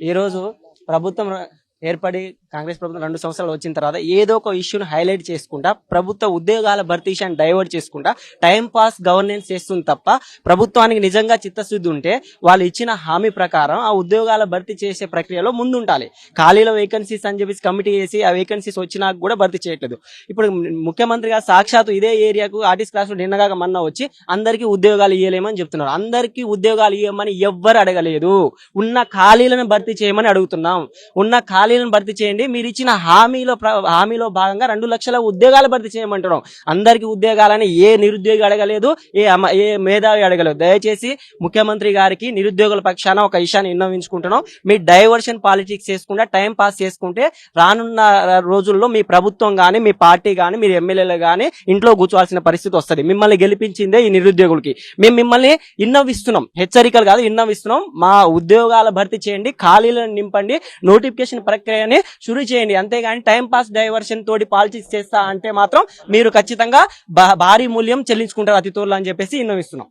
ఈరోజు ప్రభుత్వం ఏర్పడి కాంగ్రెస్ ప్రభుత్వం 2 సంవత్సరాలు వచ్చిన తర్వాత ఏదో ఒక ఇష్యూని హైలైట్ చేసుకుంటా ప్రభుత్వ ఉద్యోగాల భర్తీని డైవర్ట్ చేసుకుంటా టైం పాస్ గవర్నెన్స్ చేస్తుంది తప్ప ప్రభుత్వానికి నిజంగా చిత్తశుద్ధి ఉంటే వాళ్ళు ఇచ్చిన హామీ ప్రకారం ఆ ఉద్యోగాల భర్తీ చేసే ప్రక్రియలో ముందుంటాలి. ఖాళీలో వేకెన్సీస్ అని చెప్పేసి కమిటీ చేసి ఆ వేకెన్సీస్ వచ్చినా కూడా భర్తీ చేయట్లేదు. ఇప్పుడు ముఖ్యమంత్రిగా సాక్షాత్తు ఇదే ఏరియాకు ఆర్టిస్ట్ క్లాస్ నిన్నగా మొన్న వచ్చి అందరికీ ఉద్యోగాలు ఇవ్వలేమని చెప్తున్నారు. అందరికీ ఉద్యోగాలు ఇవ్వమని ఎవ్వరు అడగలేదు. ఉన్న ఖాళీలను భర్తీ చేయమని అడుగుతున్నాం. ఉన్న ఖాళీలను భర్తీ చేయండి. మీరు ఇచ్చిన హామీలో భాగంగా 2 లక్షల ఉద్యోగాలు భర్తీ చేయమంటున్నాం. అందరికీ ఉద్యోగాలని ఏ నిరుద్యోగి అడగలేదు, ఏ మేధావి అడగలేదు. దయచేసి ముఖ్యమంత్రి గారికి నిరుద్యోగుల పక్షాన ఒక విషయాన్ని విన్నవించుకుంటున్నాం. మీ డైవర్షన్ పాలిటిక్స్ చేసుకుంటే టైం పాస్ చేసుకుంటే రానున్న రోజుల్లో మీ ప్రభుత్వం గానీ మీ పార్టీ గానీ మీరు ఎమ్మెల్యేలు గానీ ఇంట్లో కూర్చోవాల్సిన పరిస్థితి వస్తుంది. మిమ్మల్ని గెలిపించిందే ఈ నిరుద్యోగులకి. మేము మిమ్మల్ని విన్నవిస్తున్నాం, హెచ్చరికలు కాదు విన్నవిస్తున్నాం. మా ఉద్యోగాల భర్తీ చేయండి, ఖాళీలను నింపండి, నోటిఫికేషన్ ప్రక్రియని షురూ చేయండి. అంతేగాని టైం పాస్ డైవర్షన్ తోటి పాలిటిక్స్ చేస్తా అంటే మాత్రం మీరు ఖచ్చితంగా భారీ మూల్యం చెల్లించుకుంటారు అతి త్వరలో అని చెప్పేసి విన్నవిస్తున్నాం.